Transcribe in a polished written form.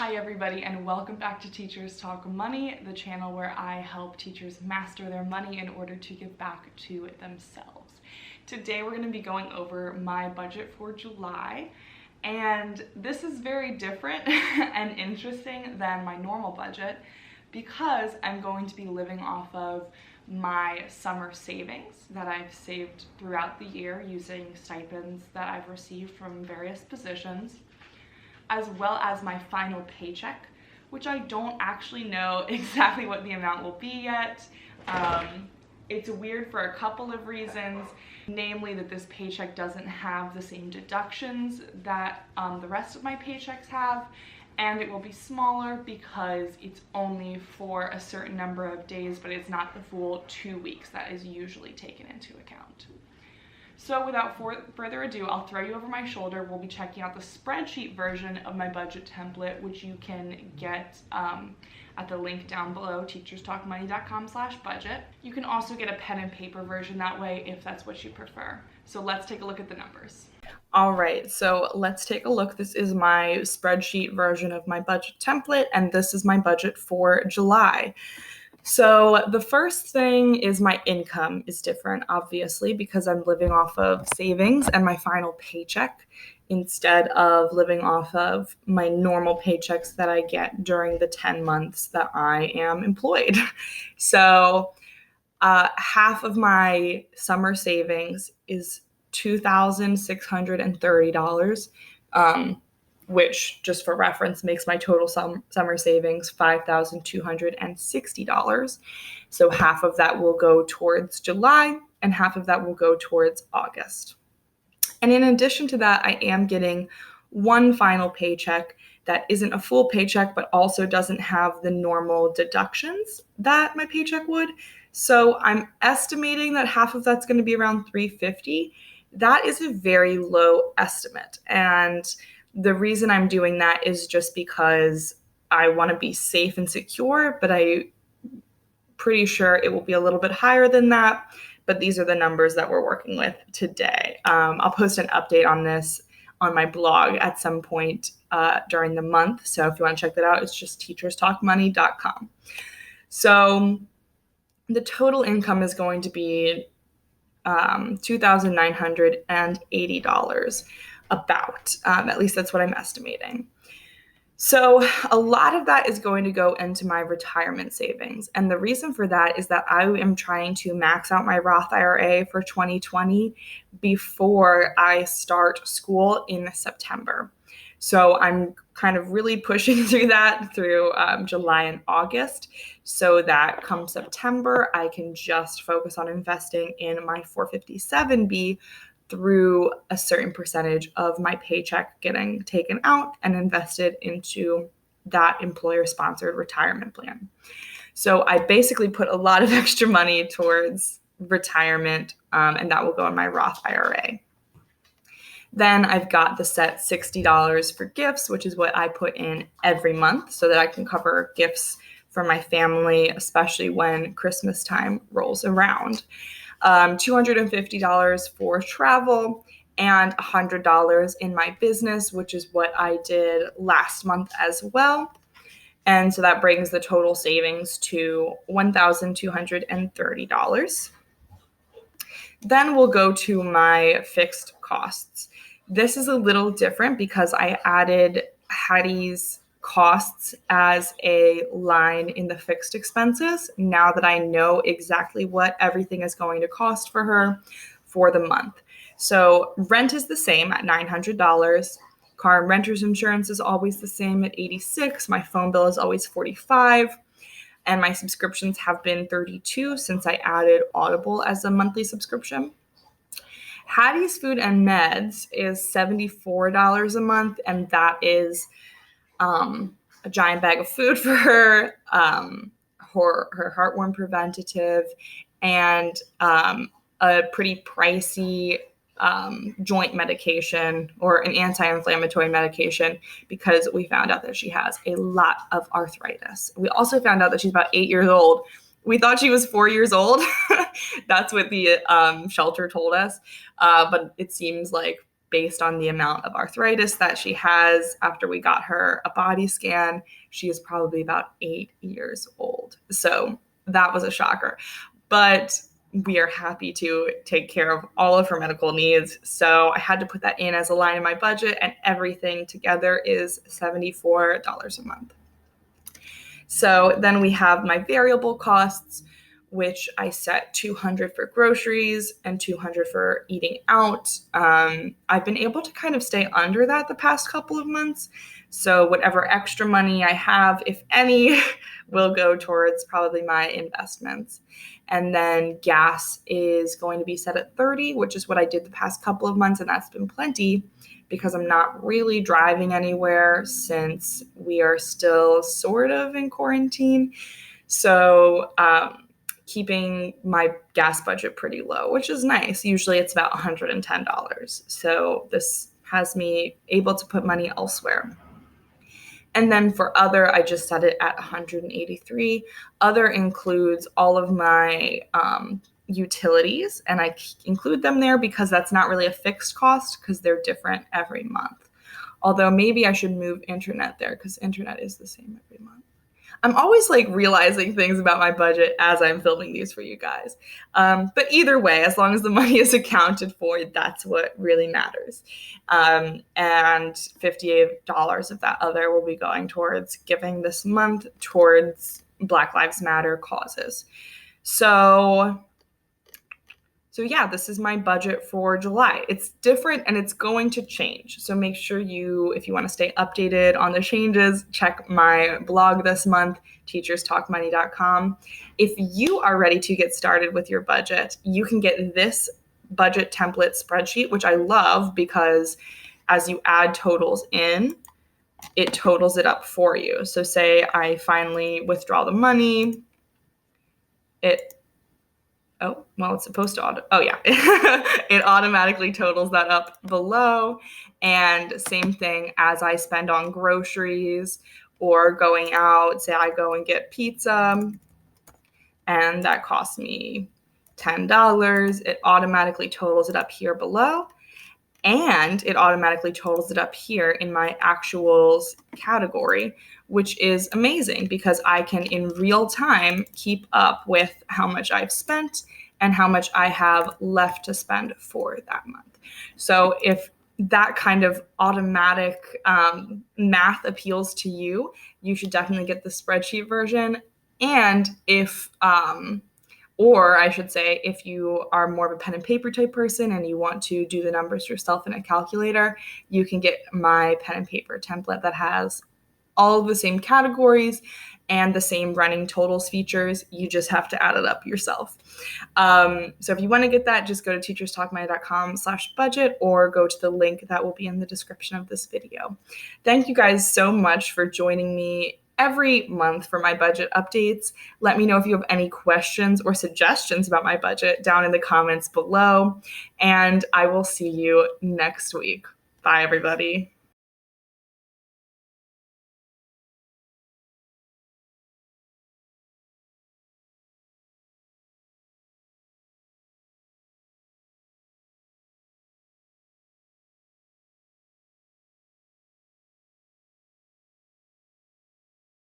Hi everybody, and welcome back to Teachers Talk Money, the channel where I help teachers master their money in order to give back to themselves. Today we're going to be going over my budget for July, and this is very different and interesting than my normal budget because I'm going to be living off of my summer savings that I've saved throughout the year using stipends that I've received from various positions, as well as my final paycheck, which I don't actually know exactly what the amount will be yet. It's weird for a couple of reasons, namely that this paycheck doesn't have the same deductions that the rest of my paychecks have, and it will be smaller because it's only for a certain number of days, but it's not the full 2 weeks that is usually taken into account. So without further ado, I'll throw you over my shoulder. We'll be checking out the spreadsheet version of my budget template, which you can get at the link down below, teacherstalkmoney.com/budget. You can also get a pen and paper version that way if that's what you prefer. So let's take a look at the numbers. All right, so let's take a look. This is my spreadsheet version of my budget template, and this is my budget for July. So the first thing is my income is different, obviously, because I'm living off of savings and my final paycheck instead of living off of my normal paychecks that I get during the 10 months that I am employed. So half of my summer savings is $2,630. Which, just for reference, makes my total summer savings $5,260. So half of that will go towards July and half of that will go towards August. And in addition to that, I am getting one final paycheck that isn't a full paycheck, but also doesn't have the normal deductions that my paycheck would. So I'm estimating that half of that's going to be around $350. That is a very low estimate. And the reason I'm doing that is just because I want to be safe and secure, but I'm pretty sure it will be a little bit higher than that. But these are the numbers that we're working with today. I'll post an update on this on my blog at some point during the month. So if you want to check that out, it's just teacherstalkmoney.com. So the total income is going to be $2,980. About, at least that's what I'm estimating. So a lot of that is going to go into my retirement savings. And the reason for that is that I am trying to max out my Roth IRA for 2020 before I start school in September. So I'm kind of really pushing through that through July and August so that come September, I can just focus on investing in my 457B through a certain percentage of my paycheck getting taken out and invested into that employer-sponsored retirement plan. So I basically put a lot of extra money towards retirement, and that will go in my Roth IRA. Then I've got the set $60 for gifts, which is what I put in every month so that I can cover gifts for my family, especially when Christmas time rolls around. $250 for travel, and $100 in my business, which is what I did last month as well. And so that brings the total savings to $1,230. Then we'll go to my fixed costs. This is a little different because I added Hattie's costs as a line in the fixed expenses now that I know exactly what everything is going to cost for her for the month. So rent is the same at $900. Car and renter's insurance is always the same at $86. My phone bill is always $45. And my subscriptions have been $32 since I added Audible as a monthly subscription. Hattie's food and meds is $74 a month, and that is a giant bag of food for her, her heartworm preventative, and a pretty pricey joint medication or an anti-inflammatory medication because we found out that she has a lot of arthritis. We also found out that she's about 8 years old. We thought she was 4 years old. That's what the shelter told us. But it seems like based on the amount of arthritis that she has. After we got her a body scan, she is probably about 8 years old. So that was a shocker. But we are happy to take care of all of her medical needs. So I had to put that in as a line in my budget, and everything together is $74 a month. So then we have my variable costs, which I set $200 for groceries and $200 for eating out. I've been able to kind of stay under that the past couple of months. So whatever extra money I have, if any, will go towards probably my investments. And then gas is going to be set at $30, which is what I did the past couple of months, and that's been plenty because I'm not really driving anywhere since we are still sort of in quarantine. So keeping my gas budget pretty low, which is nice. Usually it's about $110. So this has me able to put money elsewhere. And then for other, I just set it at $183. Other includes all of my utilities, and I include them there because that's not really a fixed cost because they're different every month. Although maybe I should move internet there because internet is the same every month. I'm always like realizing things about my budget as I'm filming these for you guys. But either way, as long as the money is accounted for, that's what really matters. And $58 of that other will be going towards giving this month towards Black Lives Matter causes. So yeah, this is my budget for July. It's different and it's going to change. So make sure if you want to stay updated on the changes, check my blog this month, teacherstalkmoney.com. If you are ready to get started with your budget, you can get this budget template spreadsheet, which I love because as you add totals in, it totals it up for you. So say I finally withdraw the money, it's supposed to it automatically totals that up below. And same thing as I spend on groceries or going out, say I go and get pizza and that costs me $10, it automatically totals it up here below. And it automatically totals it up here in my actuals category, which is amazing because I can in real time keep up with how much I've spent and how much I have left to spend for that month. So if that kind of automatic math appeals to you, you should definitely get the spreadsheet version. And if you are more of a pen and paper type person and you want to do the numbers yourself in a calculator, you can get my pen and paper template that has all of the same categories and the same running totals features. You just have to add it up yourself. So if you want to get that, just go to teacherstalkmoney.com/budget or go to the link that will be in the description of this video. Thank you guys so much for joining me every month for my budget updates. Let me know if you have any questions or suggestions about my budget down in the comments below, and I will see you next week. Bye, everybody.